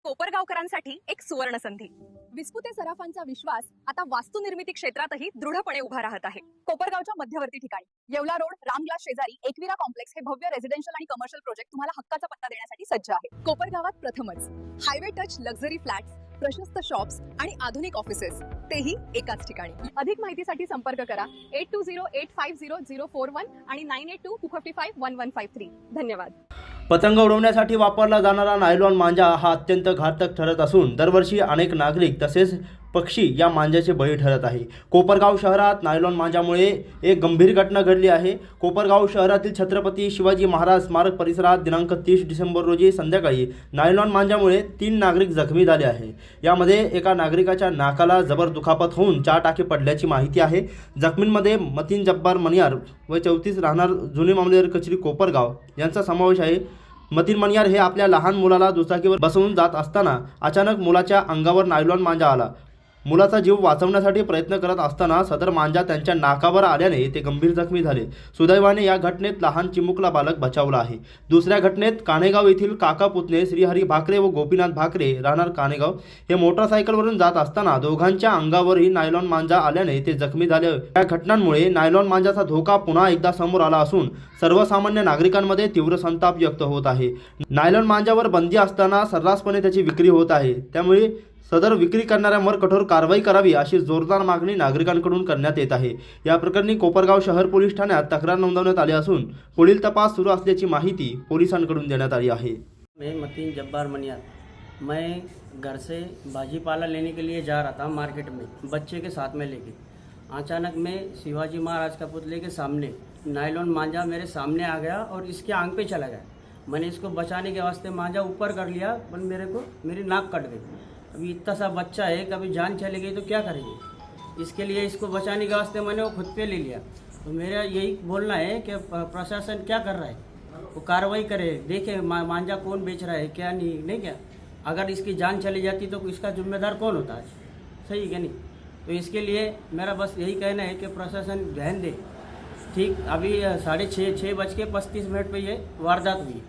कोपरगावकरांसाठी एक सुवर्ण संधी. विस्पुते सराफांचा विश्वास आता वास्तू निर्मिती क्षेत्रातही दृढपणे उभा राहत आहे. कोपरगावच्या मध्यवर्ती ठिकाणी येवला रोड रामग्लास शेजारी एकविरा कॉम्प्लेक्स हे भव्य रेसिडेन्शियल आणि कमर्शियल प्रोजेक्ट तुम्हाला हक्काचा पत्ता देण्यासाठी सज्ज आहे. कोपरगावात प्रथमच हायवे टच लक्झरी फ्लॅट्स, प्रशस्त शॉप्स आणि आधुनिक ऑफिसेस, तेही एकाच ठिकाणी. अधिक माहितीसाठी संपर्क करा 8208500041 आणि 9822551153. धन्यवाद. पतंग उडवण्यासाठी वापरला जाणारा नायलॉन मांजा हा अत्यंत घातक ठरत असून दरवर्षी अनेक नागरिक तसेच पक्षी या मांजाचे बळी ठरत आहे. कोपरगाव शहरात नायलॉन मांजामुळे एक गंभीर घटना घडली आहे. कोपरगाव शहरातील छत्रपती शिवाजी महाराज स्मारक परिसरात दिनांक 30 डिसेंबर रोजी संध्याकाळी नायलॉन मांजामुळे 3 नागरिक जखमी झाले आहे. यामध्ये एका नागरिकाच्या नाकाला जबर दुखापत होऊन 4 टाके पडल्याची माहिती आहे. जखमींमध्ये मतीन जब्बार मनियार व 34 राहणार जुने मामलेदार कचेरी कोपरगाव यांचा समावेश आहे. मतीन मनियार हे आपल्या लहान मुलाला दुचाकीवर बसवून जात असताना अचानक मुलाच्या अंगावर नायलॉन मांजा आला. मुलाचा जीव वाचवण्यासाठी प्रयत्न करत असताना सदर मांजा त्यांच्या नाकावर आल्याने ते गंभीर जखमी झाले. सुदैवाने या घटनेत लहान चिमुकला बालक बचावला आहे. दुसऱ्या घटनेत कानेगाव येथील काका पुतणे श्रीहरी भाकरे व गोपीनाथ भाकरे राहणार कानेगाव हे मोटरसायकलवरून जात असताना दोघांच्या अंगावरही नायलॉन मांजा आल्याने ते जखमी झाले. या घटनांमुळे नायलॉन मांजाचा धोका पुन्हा एकदा समोर आला असून सर्वसामान्य नागरिकांमध्ये तीव्र संताप व्यक्त होत आहे. नायलॉन मांजावर बंदी असताना सर्रासपणे त्याची विक्री होत आहे. त्यामुळे सदर विक्री करणाऱ्यांवर कठोर कारवाई करावी अशी जोरदार मागणी नागरिकांकडून करण्यात येत आहे. या प्रकरणी कोपरगाव शहर पोलीस ठाण्यात तक्रार नोंदवण्यात आली असून पुढील तपास सुरू असल्याची माहिती पोलिसांकडून देण्यात आली आहे. मैं मतीन जब्बार मनियार, मैं घर से भाजीपाला लेने के लिए जा रहा था मार्केट में बच्चे के साथ में लेके. अचानक मैं शिवाजी महाराज का पुतले के सामने नायलॉन मांझा मेरे सामने आ गया और इसके आंख पे चला गया. मैंने इसको बचाने के वास्ते मांझा ऊपर कर लिया पर मेरी नाक कट गई. अभी इतना सा बच्चा है, कभी जान चली गई तो क्या करेंगे. इसके लिए इसको बचाने के वास्ते मैंने वो खुद पे ले लिया. तो मेरा यही बोलना है कि प्रशासन क्या कर रहा है, वो कार्रवाई करे, देखे मांझा कौन बेच रहा है क्या नहीं क्या. अगर इसकी जान चली जाती तो इसका जिम्मेदार कौन होता है, सही है क्या नहीं. तो इसके लिए मेरा बस यही कहना है कि प्रशासन ध्यान दे. ठीक अभी 6:35 पे ये वारदात हुई.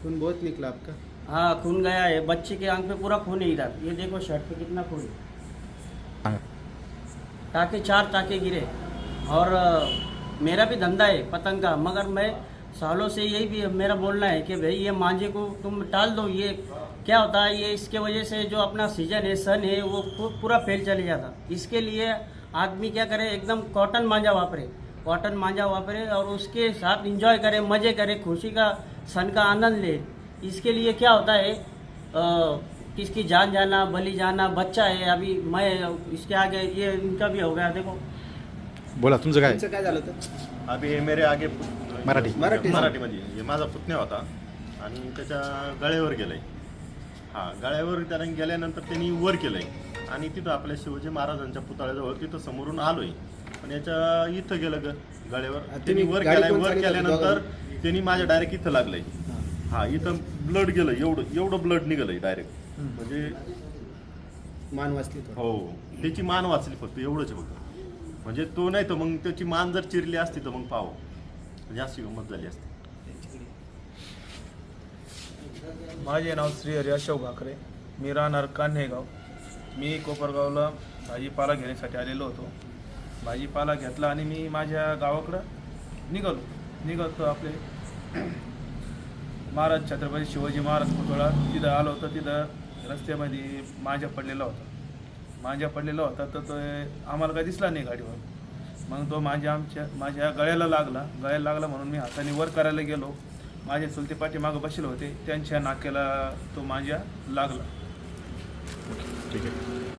खून बहुत निकला आपका? हाँ, खून गया है. बच्चे के आंख पे पूरा खून है इधर. ये देखो शर्ट पे कितना खून है. टाके 4 टाके गिरे. और मेरा भी धंधा है पतंग का, मगर मैं सालों से यही भी मेरा बोलना है कि भाई ये मांझे को तुम टाल दो. ये क्या होता है, ये इसके वजह से जो अपना सीजन है, सन है, वो पूरा फेल चले जाता. इसके लिए आदमी क्या करे, एकदम कॉटन मांझा वापरे और उसके साथ इंजॉय करे, मज़े करे, खुशी का सन का आनंद ले. इसके लिए क्या होता है, किसकी जान जाना, बलि जाना. बच्चा है अभी, मैं इसके आगे ये इनका भी हो गया. देखो बोला तुमचं काय झालं होतं? अभी मेरे आगे मराठीमध्ये हे माझा पुतण्या होता आणि त्याच्या गळ्यावर गेलाय. गळ्यावर त्याला गेल्यानंतर त्यांनी वर केलंय आणि तिथं आपल्या शिवाजी महाराजांच्या पुतळ्याजवळ तिथं समोरून आलोय. पण याच्या इथं गेलं गळ्यावर. त्यांनी वर केल्यानंतर त्यांनी माझ्या डायरेक्ट इथं लागलंय. इथं ब्लड गेलं, एवढं ब्लड निघालंय डायरेक्ट. म्हणजे मान वाचली. हो, त्याची मान वाचली फक्त, एवढंच फक्त. म्हणजे तो नाही तर मग त्याची मान जर चिरली असती तर मग पाहो, म्हणजे अशी गंमत झाली असती. माझे नाव श्रीहरी अशोक भाकरे, मी राहणार कान्हेगाव. मी कोपरगावला भाजीपाला घेण्यासाठी आलेलो होतो. भाजीपाला घेतला आणि मी माझ्या गावाकडं निघालो आपले महाराज छत्रपती शिवाजी महाराज पुतळा तिथं आलो होतं. तिथं रस्त्यामध्ये मांजा पडलेला होता. तर तो आम्हाला काही दिसला नाही गाडीवर. मग तो माझ्या गळ्याला लागला म्हणून मी हाताने वर करायला गेलो. माझे चुलते पाठीमागं बसले होते, त्यांच्या नाक्याला तो मांजा लागला. ठीक आहे.